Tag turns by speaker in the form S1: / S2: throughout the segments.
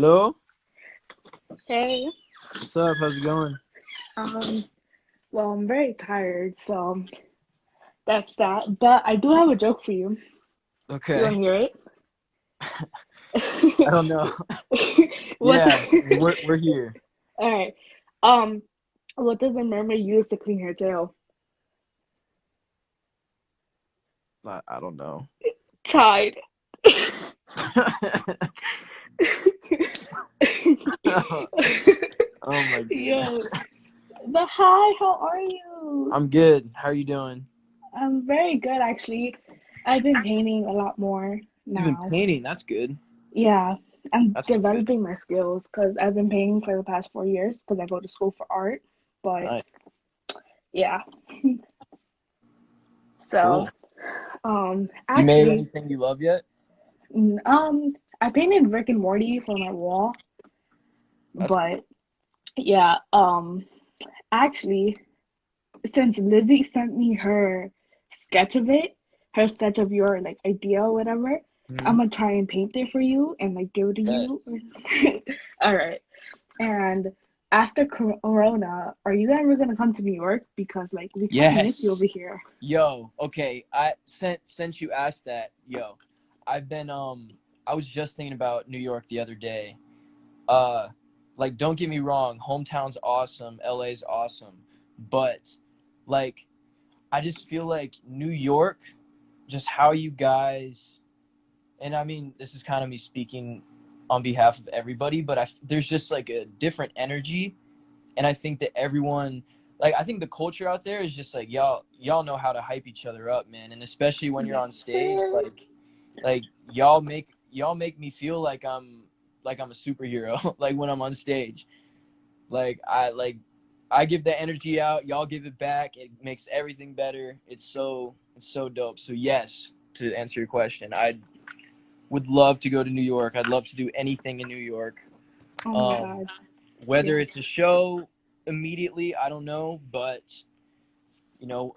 S1: Hello?
S2: Hey,
S1: What's up? How's it going?
S2: um, well, I'm very tired, so that's that. But I do have a joke for you. You want
S1: Okay.
S2: to hear
S1: I don't know.
S2: it? What?
S1: Yeah, we're here.
S2: All right. Um, what does a mermaid use to clean her tail?
S1: I don't know.
S2: Tide.
S1: Oh my goodness.
S2: Yo, but hi, how are you?
S1: I'm good. How are you doing?
S2: I'm very good, actually. I've been painting a lot more
S1: You've been
S2: now.
S1: painting. That's good.
S2: Yeah, I'm
S1: That's good.
S2: developing my skills because I've been painting for the past 4 years because I go to school for art. But
S1: Nice.
S2: yeah,
S1: Cool.
S2: so
S1: You made
S2: actually,
S1: anything you love yet?
S2: I painted Rick and Morty for my wall,
S1: That's cool.
S2: but yeah, actually, since Lizzie sent me her sketch of it, her sketch of your like idea or whatever,
S1: Hmm.
S2: I'm gonna try and paint it for you and like give it to
S1: Bet.
S2: you. All right. And after Corona, are you ever gonna come to New York? Because like we kind of miss you
S1: Yes.
S2: over here.
S1: Yo, okay. I since you asked that, I've been I was just thinking about New York the other day. Uh, like, don't get me wrong, hometown's awesome, LA's awesome, but like, I just feel like New York, just how you guys, and I mean, this is kind of me speaking on behalf of everybody, but there's just like a different energy, and I think that everyone, like, I think the culture out there is just like y'all know how to hype each other up, man, and especially when you're
S2: Yes,
S1: on stage,
S2: sir.
S1: like y'all make me feel like I'm a superhero, like when I'm on stage. Like I give the energy out, y'all give it back. It makes everything better. It's so dope. So yes, to answer your question, I would love to go to New York. I'd love to do anything in New York.
S2: Oh my
S1: Um,
S2: God.
S1: whether
S2: Yeah.
S1: it's a show immediately, I don't know, but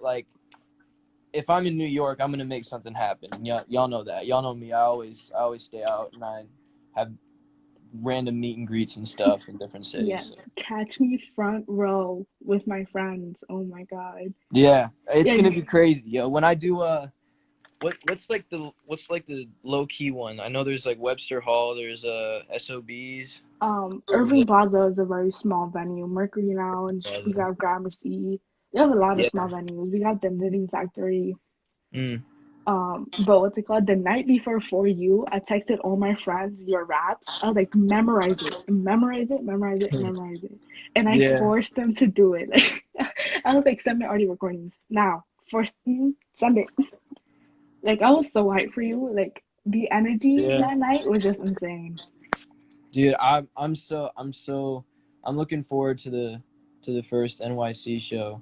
S1: like if I'm in New York, I'm gonna make something happen. And y'all know that. Y'all know me. I always stay out and I have random meet and greets and stuff in different cities.
S2: Yes.
S1: So.
S2: Catch me front row with my friends. Oh my God.
S1: Yeah, it's
S2: Yeah.
S1: gonna be crazy, yo. When I do what's like the low key one? I know there's like Webster Hall, there's SOBs.
S2: Irving Plaza is a very small venue. Mercury Lounge. We got Gramercy. We have a lot of
S1: Yeah.
S2: small venues. We got the Knitting Factory.
S1: Mm.
S2: But what's it called? The night before For You, I texted all my friends your raps. I was like, memorize it, memorize it, memorize it, memorize it. And I
S1: Yeah.
S2: forced them to do it. I was like, send me audio recordings now. First, send it. Like, I was so hyped for you. Like, the energy
S1: Yeah.
S2: that night was just insane.
S1: Dude, I'm looking forward to the first NYC show.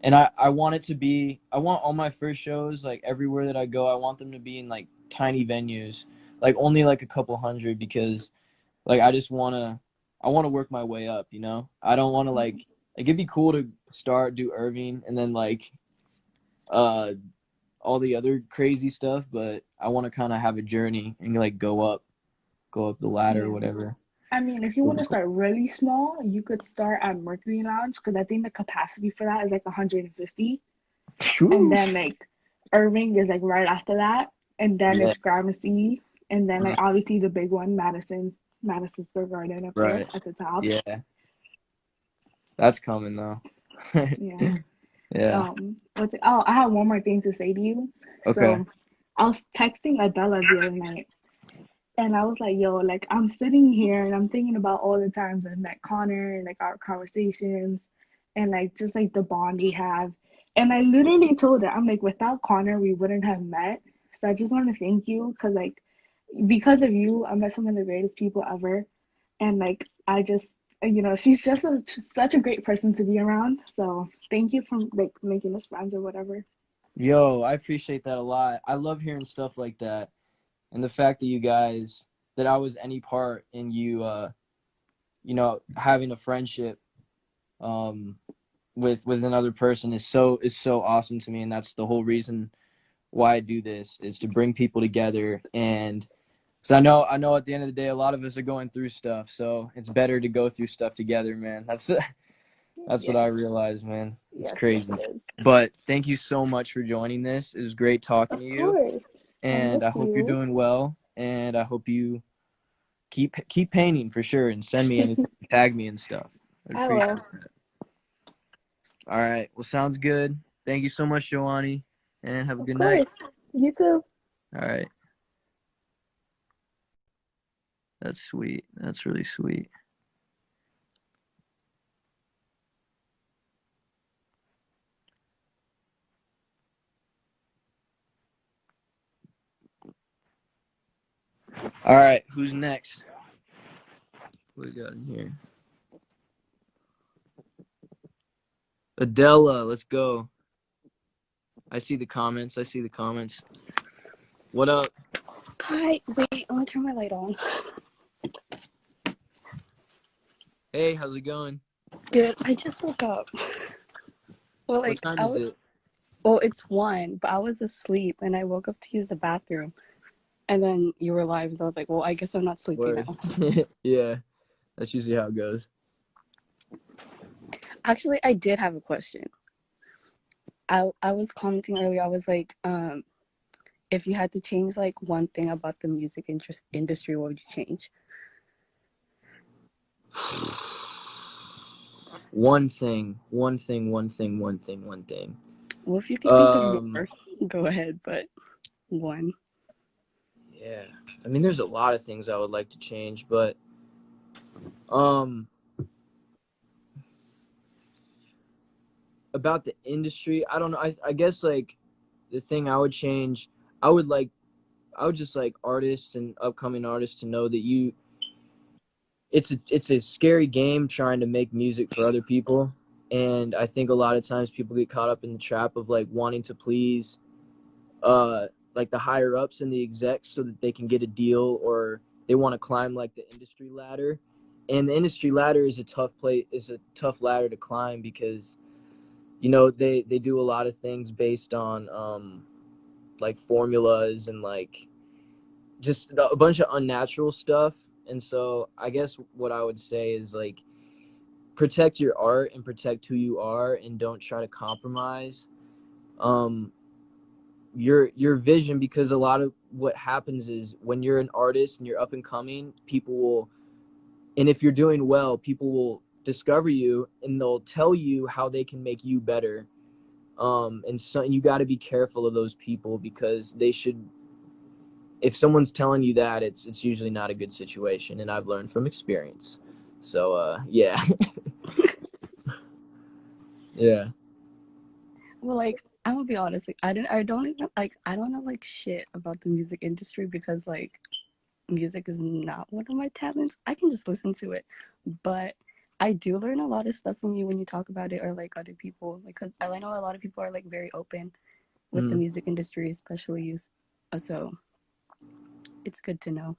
S1: And I want it to be I want all my first shows, like everywhere that I go, I want them to be in like tiny venues. Like only like a couple hundred, because like I wanna work my way up, you know? I don't wanna like it'd be cool to start do Irving and then like uh all the other crazy stuff, but I wanna kinda have a journey and like go up the ladder or
S2: Yeah.
S1: whatever.
S2: I mean, if you want to start really small, you could start at Mercury Lounge because I think the capacity for that is like 150. And
S1: Phew.
S2: then like Irving is like right after that, and then
S1: Yeah,
S2: it's Gramercy, and then like obviously the big one, Madison Square Garden up there
S1: right.
S2: at the top.
S1: Yeah, that's coming though.
S2: Yeah.
S1: Yeah.
S2: What's it? Oh, I have one more thing to say to you.
S1: Okay.
S2: So I was texting Adela the other night, and I was like, yo, like I'm sitting here and I'm thinking about all the times I met Connor and like our conversations and like just like the bond we have. And I literally told her, I'm like, without Connor, we wouldn't have met. So I just want to thank you because of you, I met some of the greatest people ever. And like, she's just such a great person to be around. So thank you for like making us friends or whatever.
S1: Yo, I appreciate that a lot. I love hearing stuff like that. And the fact that I was any part in having a friendship um with another person is so awesome to me, and that's the whole reason why I do this, is to bring people together and So I know at the end of the day, a lot of us are going through stuff. So it's better to go through stuff together, man. That's what I
S2: Yes,
S1: realized, man. It's
S2: yes, yes,
S1: crazy.
S2: it is.
S1: But thank you so much for joining this. It was great talking to
S2: Of
S1: you,
S2: course. And
S1: and
S2: with
S1: I hope you're
S2: you,
S1: doing well. And I hope you keep painting for sure, and send me anything, tag me and stuff. I'd
S2: I
S1: appreciate
S2: will.
S1: it. All right. Well, sounds good. Thank you so much, Joanny, and have a
S2: Of
S1: good night.
S2: course. You too.
S1: All right. That's sweet. That's really sweet. All right. Who's next? What we got in here? Adela, let's go. I see the comments. I see the comments. What up?
S3: Hi, wait, let me turn my light on.
S1: Hey, how's it going?
S3: Good, I just woke up. Well,
S1: What
S3: like,
S1: time is it?
S3: well, it's 1, but I was asleep and I woke up to use the bathroom. And then you were live, so I was like, well, I guess I'm not sleepy
S1: Word.
S3: now.
S1: Yeah, that's usually how it goes.
S3: Actually, I did have a question. I was commenting earlier, I was like, if you had to change like one thing about the music industry, what would you change?
S1: One thing, one thing, one thing, one thing, one thing.
S3: Well, if you can think of
S1: Um,
S3: more, go ahead, but one.
S1: yeah. I mean, there's a lot of things I would like to change, but um, about the industry, I don't know. I guess like the thing I would change, I would like, I would just like artists and upcoming artists to know that it's a scary game trying to make music for other people, and I think a lot of times people get caught up in the trap of like wanting to please uh like the higher ups and the execs so that they can get a deal, or they want to climb like the industry ladder. And the industry ladder is a tough ladder to climb because they do a lot of things based on like formulas and like just a bunch of unnatural stuff. And so I guess what I would say is like protect your art and protect who you are, and don't try to compromise um your vision, because a lot of what happens is when you're an artist and you're up and coming, and if you're doing well, people will discover you and they'll tell you how they can make you better. And so you got to be careful of those people, because they should if someone's telling you that, it's usually not a good situation, and I've learned from experience. So yeah. Yeah.
S3: Well, like, I'm gonna be honest, like, I don't know like shit about the music industry because like music is not one of my talents. I can just listen to it, but I do learn a lot of stuff from you when you talk about it, or like other people. Like, 'cause I know a lot of people are like very open with the
S1: Mm.
S3: music industry, especially you. So it's good to know.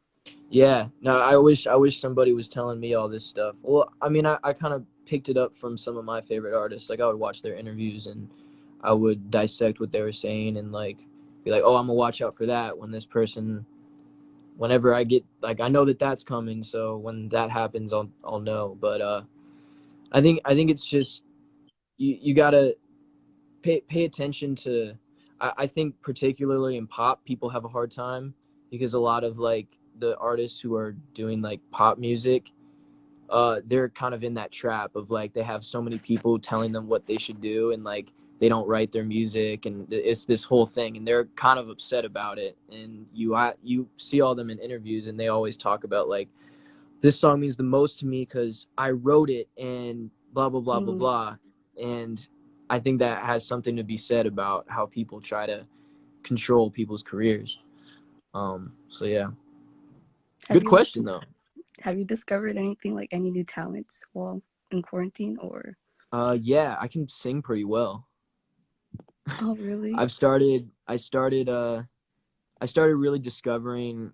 S1: Yeah, no, I wish somebody was telling me all this stuff. Well, I mean, I kind of picked it up from some of my favorite artists. Like I would watch their interviews and I would dissect what they were saying and like be like, oh, I'm gonna watch out for that when this person, whenever I get like I know that that's coming, so when that happens, I'll know. But I think it's just you gotta pay attention to. I think particularly in pop, people have a hard time because a lot of like the artists who are doing like pop music, they're kind of in that trap of like they have so many people telling them what they should do, and like they don't write their music, and it's this whole thing, and they're kind of upset about it. And you see all them in interviews, and they always talk about like this song means the most to me because I wrote it and blah blah blah blah
S3: Mm.
S1: blah. And I think that has something to be said about how people try to control people's careers. So yeah,
S3: Have
S1: good
S3: you like
S1: question though.
S3: have you discovered anything like any new talents while in quarantine or?
S1: Yeah, I can sing pretty well.
S3: Oh, really?
S1: I started really discovering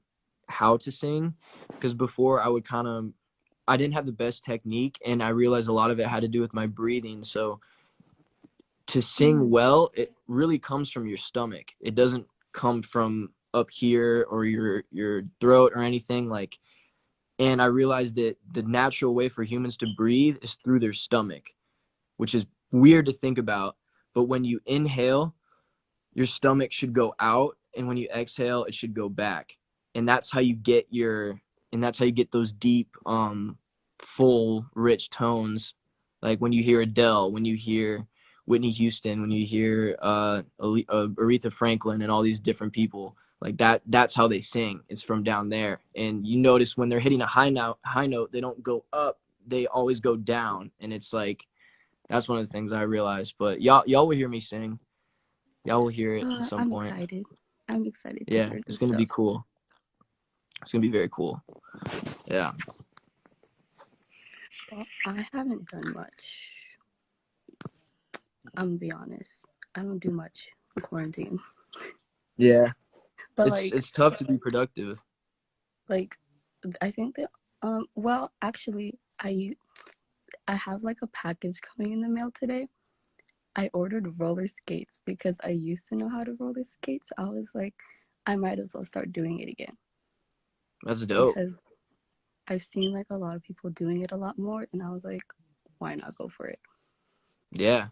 S1: how to sing, because before I didn't have the best technique, and I realized a lot of it had to do with my breathing. So to sing
S3: Mm.
S1: well, it really comes from your stomach. It doesn't come from up here or your throat or anything. Like, and I realized that the natural way for humans to breathe is through their stomach, which is weird to think about. But when you inhale, your stomach should go out, and when you exhale, it should go back. And that's how you get your and that's how you get those deep, full, rich tones. Like when you hear Adele, when you hear Whitney Houston, when you hear Aretha Franklin, and all these different people, like that's how they sing. It's from down there. And you notice when they're hitting a high note, they don't go up, they always go down. And it's like that's one of the things I realized. But y'all will hear me sing. Y'all will hear it at some
S3: I'm
S1: point.
S3: excited. I'm excited to
S1: Yeah,
S3: hear
S1: it's
S3: this
S1: gonna be
S3: stuff.
S1: cool. It's gonna be very cool. Yeah.
S3: Well, I haven't done much. I'm gonna be honest. I don't do much in quarantine.
S1: Yeah.
S3: But
S1: It's tough to be productive.
S3: like I think that well actually I have like a package coming in the mail today. I ordered roller skates because I used to know how to roller skate. So I was like, I might as well start doing it again
S1: That's dope.
S3: because I've seen like a lot of people doing it a lot more, and I was like, why not go for it?
S1: Yeah.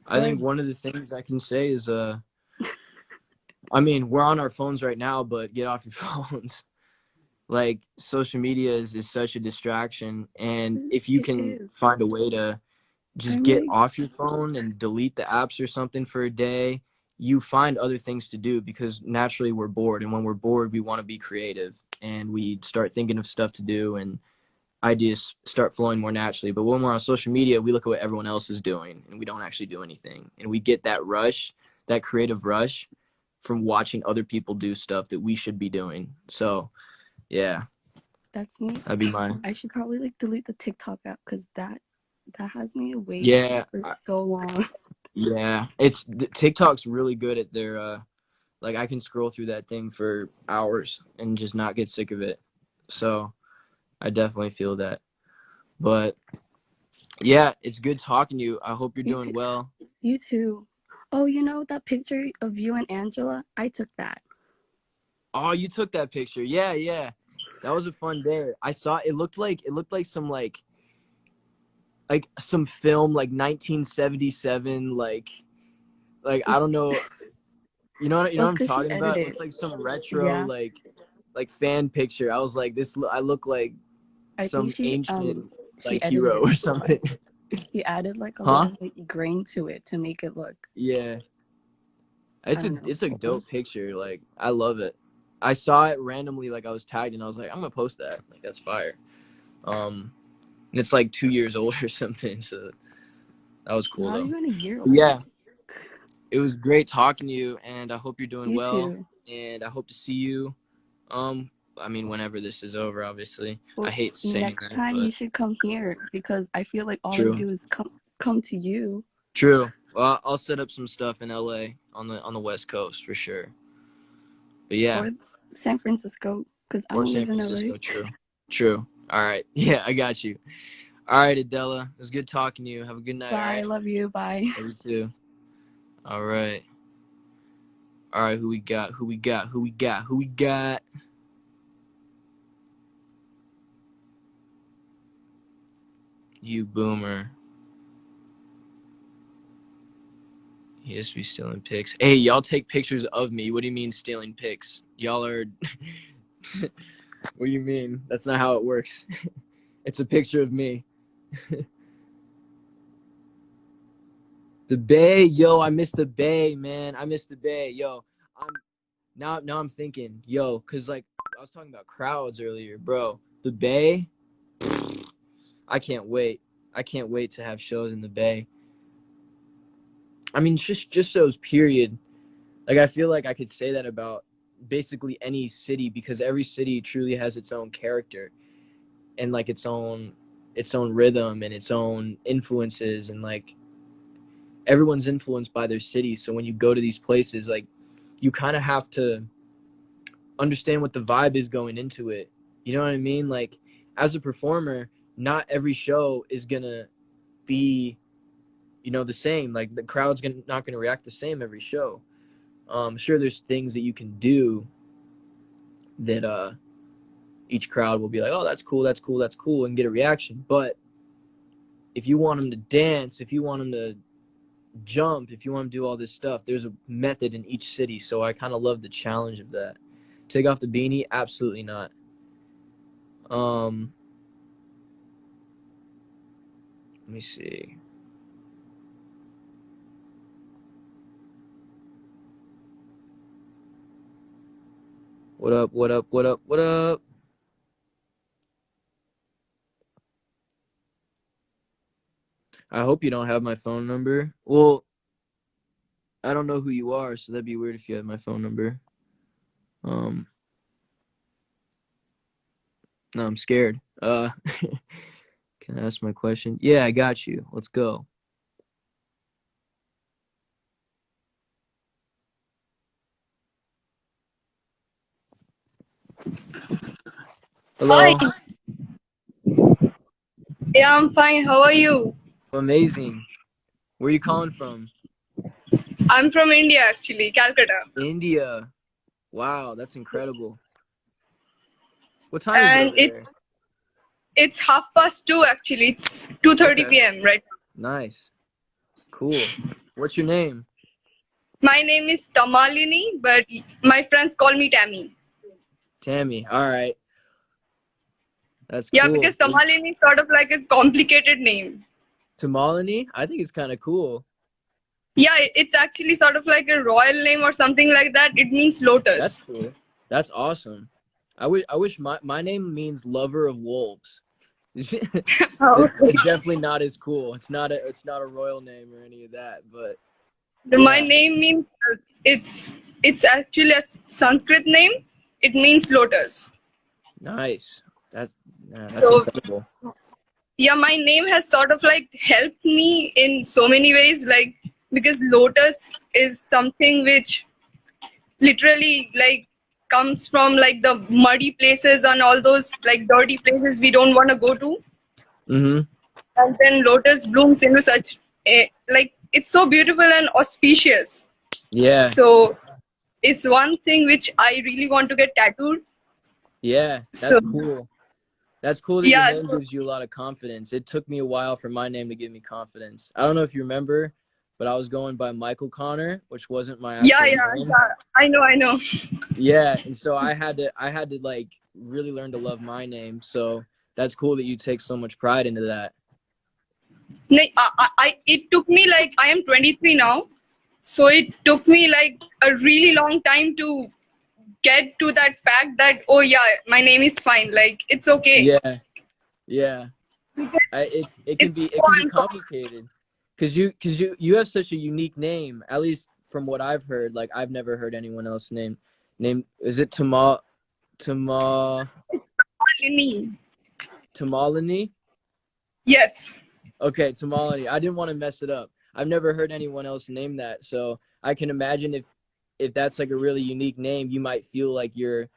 S1: I
S3: But
S1: think one of the things I can say is I mean, we're on our phones right now, but get off your phones. Like social media is such a distraction, and if you
S3: it
S1: can
S3: is.
S1: find a way to just
S3: I'm
S1: get
S3: like,
S1: off your phone and delete the apps or something for a day, you find other things to do because naturally we're bored. And when we're bored, we want to be creative and we start thinking of stuff to do and ideas start flowing more naturally. But when we're on social media, we look at what everyone else is doing and we don't actually do anything. And we get that rush, that creative rush from watching other people do stuff that we should be doing. So, yeah,
S3: that's me.
S1: that'd be mine.
S3: I should probably like delete the TikTok app because that has me awake
S1: Yeah,
S3: for so long.
S1: yeah. TikTok's really good at their like I can scroll through that thing for hours and just not get sick of it. So I definitely feel that. But yeah, it's good talking to you. I hope you're
S3: You too.
S1: doing well.
S3: You too. Oh, you know that picture of you and Angela? I took that.
S1: Oh, you took that picture. Yeah, yeah. That was a fun day. I saw it looked like some film like 1977 like I
S3: It's
S1: don't know. You know
S3: well,
S1: what
S3: it's
S1: I'm
S3: because she
S1: talking about? It
S3: edited.
S1: looked like some retro
S3: Yeah,
S1: like fan picture. I was like I look like
S3: I think
S1: some ancient
S3: she
S1: like hero
S3: edited.
S1: or something.
S3: She added like a
S1: Huh?
S3: little like grain to it to make it look.
S1: Yeah.
S3: I
S1: It's a
S3: don't know.
S1: it's a dope picture. Like I love it. I saw it randomly, like I was tagged, and I was like, I'm gonna post that. Like that's fire. And it's like 2 years old or something. So that was cool
S3: Not
S1: though.
S3: even a year
S1: But
S3: old.
S1: yeah, it was great talking to you, and I hope you're doing
S3: You
S1: well.
S3: too.
S1: And I hope to see you. I mean, whenever this is over, obviously. I
S3: Well,
S1: hate saying
S3: next
S1: that,
S3: time you
S1: but
S3: should come here because I feel like all I
S1: true,
S3: do is come to you
S1: true. Well, I'll set up some stuff in LA on the West Coast for sure. But yeah,
S3: or San Francisco because I
S1: or
S3: don't
S1: San
S3: live in LA.
S1: Francisco. True, true. All right. Yeah, I got you. All right, Adela. It was good talking to you. Have a good night. All
S3: Bye.
S1: right.
S3: Love you. Bye.
S1: Love you too. All right. All right. Who we got? Who we got? Who we got? Who we got? You boomer. He used to be stealing pics. Hey, y'all take pictures of me. What do you mean stealing pics? Y'all are. What do you mean? That's not how it works. It's a picture of me. The Bay, yo, I miss the Bay, man. I miss the Bay, yo. I'm now I'm thinking, yo, cause like I was talking about crowds earlier, bro. The Bay, I can't wait. I can't wait to have shows in the Bay. I mean, just shows, period. Like I feel like I could say that about basically any city because every city truly has its own character and like its own rhythm and its own influences and like everyone's influenced by their city. So when you go to these places, like you kind of have to understand what the vibe is going into it. You know what I mean? Like as a performer, not every show is gonna be, the same. Like the crowd's not gonna react the same every show. Sure, there's things that you can do, that each crowd will be like, oh, that's cool, that's cool, that's cool, and get a reaction. But if you want them to dance, if you want them to jump, if you want to do all this stuff, there's a method in each city. So I kind of love the challenge of that. Take off the beanie? Absolutely not. Let me see. What up, what up, what up, what up? I hope you don't have my phone number. Well, I don't know who you are, so that'd be weird if you had my phone number. No, I'm scared. Can I ask my question? Yeah, I got you. Let's go.
S4: Hi.
S1: Hello.
S4: Yeah, I'm fine. How are you?
S1: Amazing. Where are you calling from?
S4: I'm from India, actually, Calcutta.
S1: India. Wow, that's incredible. What time is it
S4: And
S1: over there?
S4: it's 2:30 actually. It's 2:30
S1: Okay.
S4: p.m. right now.
S1: Nice. Cool. What's your name?
S4: My name is Tamalini, but my friends call me Tammy.
S1: Tammy. All right. That's
S4: Yeah,
S1: cool.
S4: because Tamalini is sort of like a complicated name.
S1: Tamalini? I think it's kind of cool.
S4: Yeah, it's actually sort of like a royal name or something like that. It means
S1: That's
S4: lotus.
S1: cool. That's awesome. I wish my name means lover of wolves.
S4: Oh,
S1: It's definitely not as cool. It's not a royal name or any of that, but
S4: my
S1: yeah.
S4: name means it's actually a Sanskrit name. It means lotus.
S1: Nice. That's
S4: So
S1: incredible.
S4: yeah, my name has sort of like helped me in so many ways, like because lotus is something which literally like comes from like the muddy places and all those like dirty places we don't want to go to,
S1: Mm-hmm.
S4: and then lotus blooms into such a, like it's so beautiful and auspicious.
S1: Yeah.
S4: So it's one thing which I really want to get tattooed.
S1: Yeah.
S4: So
S1: That's cool. That's cool that your
S4: yeah,
S1: name
S4: so,
S1: gives you a lot of confidence. It took me a while for my name to give me confidence. I don't know if you remember, but I was going by Michael Connor, which wasn't my
S4: yeah,
S1: actual
S4: yeah,
S1: name.
S4: yeah. I know.
S1: Yeah, and so I had to like really learn to love my name. So that's cool that you take so much pride into that.
S4: It took me like I am 23 now, so it took me like a really long time to get to that fact that oh yeah, my name is fine. Like it's okay.
S1: Yeah, yeah. It can be
S4: It's so
S1: it can be
S4: uncommon.
S1: complicated because you have such a unique name. At least from what I've heard, like I've never heard anyone else name. Is it
S4: Malini.
S1: Tamalini?
S4: Yes.
S1: Okay, Tamalini. I didn't want to mess it up. I've never heard anyone else name that, so I can imagine if that's like a really unique name, you might feel like you're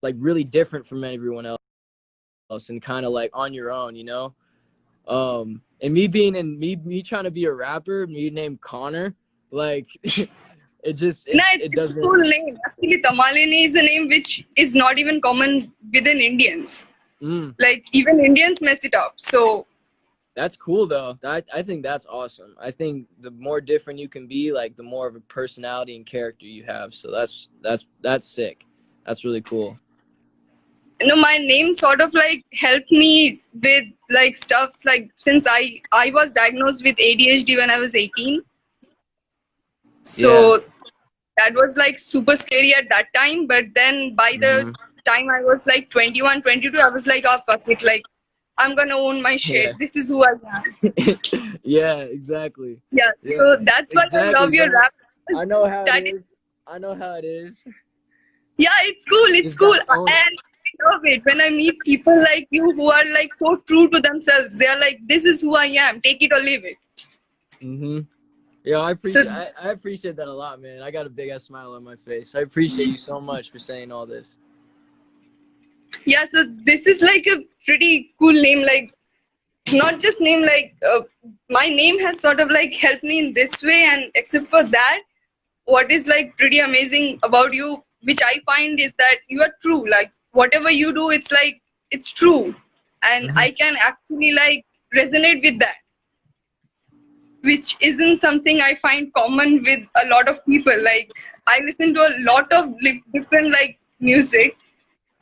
S1: like really different from everyone else and kind of like on your own, you know? And me being in me trying to be a rapper, me named Conor, like it just
S4: No,
S1: it
S4: it's a
S1: doesn't.
S4: cool name. Actually, Tamalini is a name which is not even common within Indians.
S1: Mm,
S4: Like even Indians mess it up. So
S1: that's cool though. I think that's awesome. I think the more different you can be, like the more of a personality and character you have. So that's sick. That's really cool.
S4: my name sort of like helped me with like stuffs like since I was diagnosed with ADHD when I was 18.
S1: Yeah.
S4: So that was like super scary at that time, but then by the
S1: Hmm.
S4: time I was like 21, 22, I was like, oh fuck it, like I'm gonna own my
S1: Yeah.
S4: shit, this is who I am.
S1: Yeah. Exactly.
S4: Yeah, so
S1: Yeah.
S4: that's why I
S1: Exactly,
S4: love your
S1: man.
S4: rap.
S1: I know how it
S4: That is,
S1: is. I know how it is.
S4: yeah, it's
S1: Just
S4: cool,
S1: gotta own it.
S4: and I love it when I meet people like you who are like so true to themselves. They are like, this is who I am, take it or leave it.
S1: Hmm. Yeah, I
S4: So
S1: appreciate I appreciate that a lot, man. I got a big ass smile on my face. I appreciate you so much for saying all this.
S4: yeah, so this is like a pretty cool name, like not just name, like my name has sort of like helped me in this way, and except for that, what is like pretty amazing about you, which I find is that you are true. Like whatever you do, it's like it's true, and
S1: Hmm.
S4: I can actually like resonate with that, which isn't something I find common with a lot of people. Like I listen to a lot of different like music,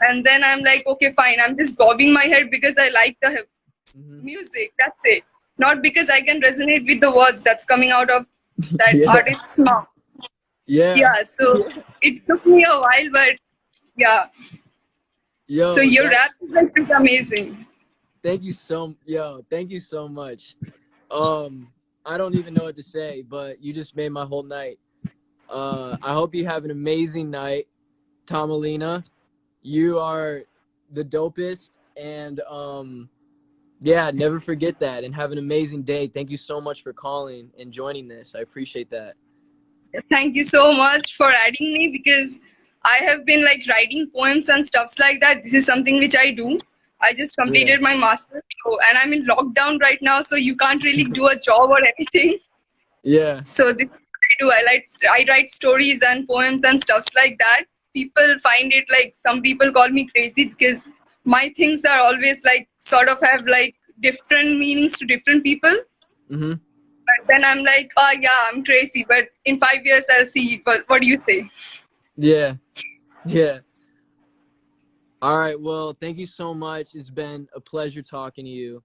S4: and then I'm like, okay, fine. I'm just bobbing my head because I like the
S1: Hmm.
S4: music. That's it. Not because I can resonate with the words that's coming out of that
S1: Yeah.
S4: artist's mouth.
S1: Yeah.
S4: Yeah. So it took me a while, but yeah. So
S1: Yo,
S4: your
S1: that
S4: rap is like pretty amazing.
S1: thank you so much. Um, I don't even know what to say, but you just made my whole night. I hope you have an amazing night, Tomalina. You are the dopest, and yeah, never forget that, and have an amazing day. Thank you so much for calling and joining this. I appreciate that.
S4: Thank you so much for adding me because I have been like writing poems and stuffs like that. This is something which I do. I just
S1: Yeah.
S4: completed my master's, so, and I'm in lockdown right now, so you can't really do a job or anything.
S1: Yeah.
S4: So this is what I do. I write stories and poems and stuffs like that. People find it like some people call me crazy because my things are always like sort of have like different meanings to different people.
S1: Hmm.
S4: But then I'm like, oh yeah, I'm crazy. But in 5 years, I'll see. What do you say?
S1: Yeah. Yeah. All right. Well, thank you so much. It's been a pleasure talking to you,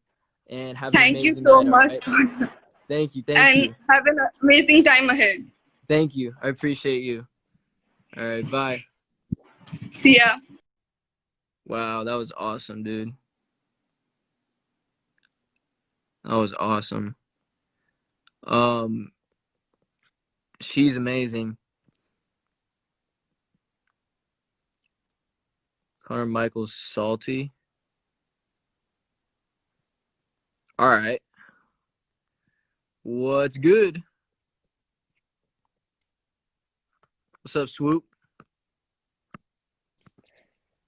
S1: and have an
S4: Thank you
S1: amazing
S4: so
S1: night. All
S4: much,
S1: right. Thank you. Thank
S4: and
S1: you.
S4: have an amazing time ahead.
S1: Thank you. I appreciate you. All right. Bye.
S4: See ya.
S1: Wow, that was awesome, dude. That was awesome. Um, she's amazing. Connor Michael's salty. All right. What's good? What's up, Swoop?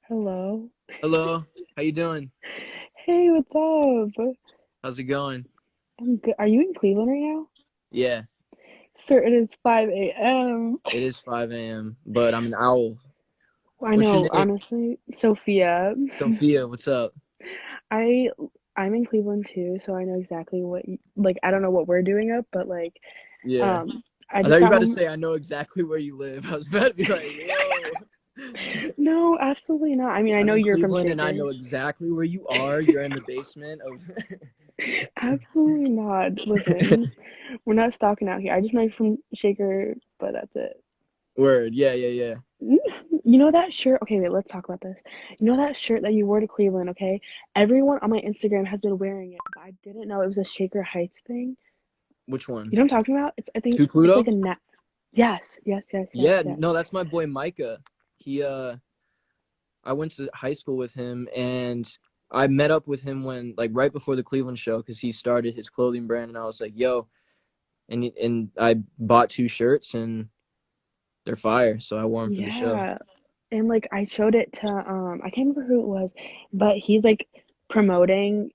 S5: Hello.
S1: Hello. How you doing?
S5: Hey, what's up?
S1: How's it going?
S5: I'm good. Are you in Cleveland right now?
S1: Yeah,
S5: Sir, it is 5 a.m.
S1: it is 5 a.m., but I'm an owl.
S5: I
S1: What's your
S5: know,
S1: name?
S5: honestly. Sophia.
S1: Sophia, what's up?
S5: I I'm in Cleveland too, so I know exactly what like I don't know what we're doing up, but like
S1: Yeah.
S5: um I
S1: I thought
S5: just
S1: you were
S5: got
S1: about to
S5: home.
S1: say I know exactly where you live. I was about to be like, whoa.
S5: No, absolutely not. I mean, I
S1: I'm
S5: know
S1: in
S5: you're from
S1: Cleveland and I
S5: Shaker.
S1: know exactly where you are. You're in the basement of
S5: Absolutely not. Listen, we're not stalking out here. I just know you're from Shaker, but that's it.
S1: Word. Yeah, yeah, yeah.
S5: You know that shirt? Okay, wait, let's talk about this. You know that shirt that you wore to Cleveland, okay? Everyone on my Instagram has been wearing it, but I didn't know it was a Shaker Heights thing.
S1: Which one?
S5: You know what I'm talking about? It's I think
S1: To
S5: it's like
S1: Pluto?
S5: a nat. Yes, yes, yes, yes,
S1: Yeah,
S5: yes.
S1: no, that's my boy Micah. He I went to high school with him, and I met up with him when like right before the Cleveland show because he started his clothing brand, and I was like, "Yo," and I bought two shirts, and they're fire, so I wore them for the show.
S5: Yeah. And like I showed it to I can't remember who it was, but he's like promoting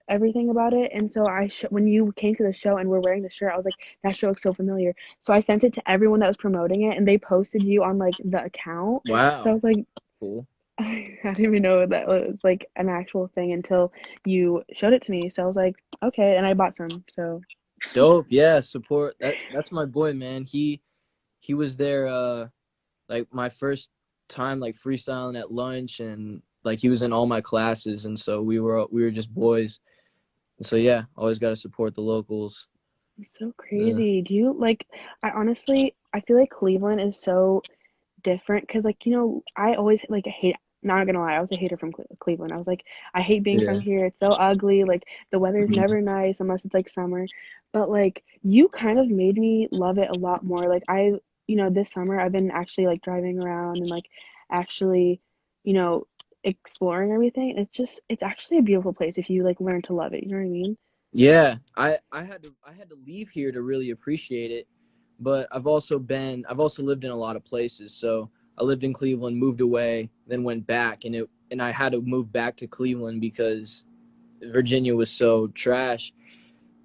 S5: everything about it. And so when you came to the show and were wearing the shirt, I was like, that shirt looks so familiar. So I sent it to everyone that was promoting it, and they posted you on like the account. So I
S1: Wow,
S5: was like,
S1: cool,
S5: I didn't even know that was like an actual thing until you showed it to me. So I was like, okay, and I bought some. So
S1: dope. Yeah, support that. That's my boy, man. He was there like my first time like freestyling at lunch, and like he was in all my classes, and so we were just boys. And so yeah, always got to support the locals.
S5: it's so
S1: Yeah.
S5: crazy. Do you like? I honestly, I feel like Cleveland is so different because like I always like hate, not gonna lie, I was a hater from Cleveland. I was like, I hate being from
S1: Yeah.
S5: here, it's so ugly, like the weather's
S1: Mhm.
S5: never nice unless it's like summer. But like you kind of made me love it a lot more. Like this summer I've been actually like driving around and like actually you know exploring everything. It's actually a beautiful place if you like learn to love it, you know what I mean?
S1: Yeah, I had to leave here to really appreciate it, but I've also lived in a lot of places. So I lived in Cleveland, moved away, then went back, and I had to move back to Cleveland because Virginia was so trash.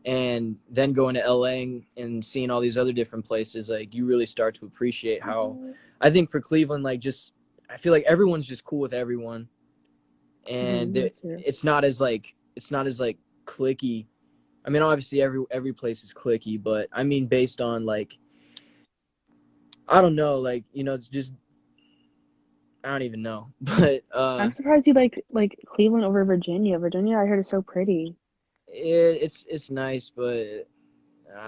S1: and then going to LA and seeing all these other different places, like you really start to appreciate how, I think for Cleveland, like just I feel like everyone's just cool with everyone, and
S5: That's true.
S1: it's not as like clicky. I mean, obviously every place is clicky, but I mean based on like I don't know, like it's just I don't even know, but
S5: I'm surprised you like Cleveland over Virginia. Virginia, I heard is so pretty.
S1: it's nice, but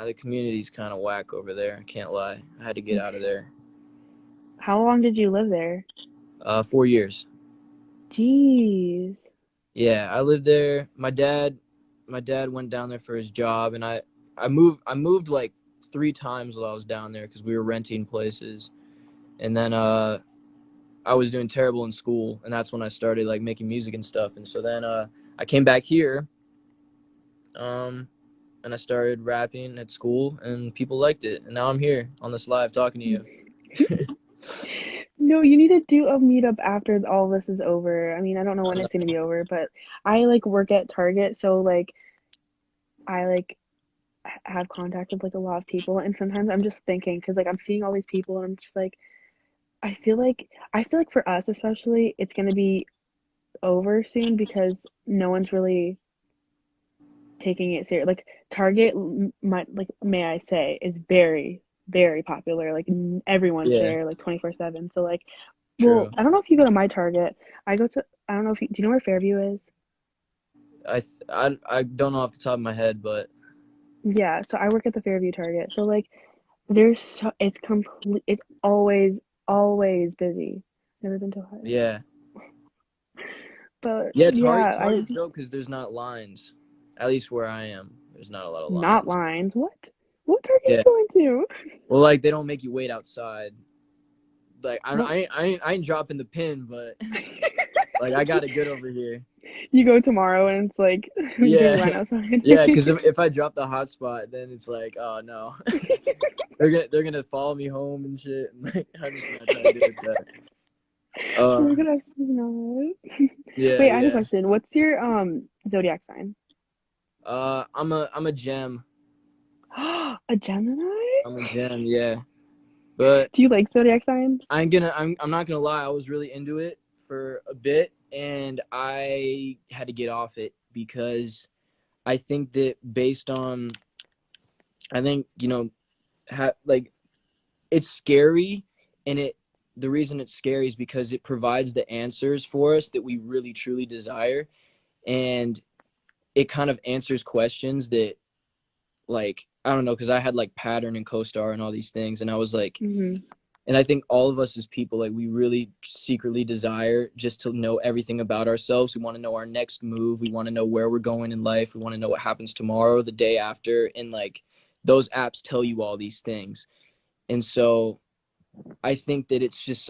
S1: the community's kind of whack over there. I can't lie. I had to get out of there.
S5: How long did you live there?
S1: 4 years.
S5: Jeez.
S1: Yeah, I lived there. My dad went down there for his job, and I moved like 3 times while I was down there because we were renting places, and then I was doing terrible in school, and that's when I started like making music and stuff. And so then I came back here, um, and I started rapping at school, and people liked it, and now I'm here on this live talking to you.
S5: No, you need to do a meetup after all this is over. I mean, I don't know when it's gonna be over, but I like work at Target, so like I like have contact with like a lot of people, and sometimes I'm just thinking because like I'm seeing all these people, and I'm just like I feel like for us especially, it's gonna be over soon because no one's really taking it serious. Like Target, might like may I say, is very very popular. Like everyone's
S1: Yeah,
S5: there like 24/7. So like, well,
S1: true.
S5: I don't know if you go to my Target. I go to I don't know if you do you know where Fairview is?
S1: I don't know off the top of my head, but
S5: Yeah, so I work at the Fairview Target. So like there's so it's always busy. Never been to a higher.
S1: yeah,
S5: But
S1: yeah.
S5: yeah, I
S1: Target's dope because there's not lines. At least where I am, there's not a lot of
S5: not
S1: lines.
S5: lines. What Target are
S1: Yeah.
S5: you going to?
S1: Well, like they don't make you wait outside. Like
S5: What?
S1: I ain't dropping the pin, but like I got it good over here.
S5: You go tomorrow and it's like there's a
S1: Yeah,
S5: line outside.
S1: yeah. Because if I drop the hotspot, then it's like, oh no, they're gonna follow me home and shit. And, like, I'm just not trying to do that.
S5: We're gonna have something.
S1: Yeah,
S5: Wait, I have a
S1: yeah.
S5: question. What's your zodiac sign?
S1: I'm a gem.
S5: A Gemini?
S1: I'm a gem. Yeah, but
S5: Do you like zodiac signs?
S1: I'm not gonna lie. I was really into it for a bit, and I had to get off it because I think that based on I think like it's scary, and the reason it's scary is because it provides the answers for us that we really truly desire, and it kind of answers questions that like I don't know because I had like pattern and co-star and all these things, and I was like,
S5: Mm-hmm.
S1: and I think all of us as people, like we really secretly desire just to know everything about ourselves. We want to know our next move. We want to know where we're going in life. We want to know what happens tomorrow, the day after, and like those apps tell you all these things. And so I think that it's just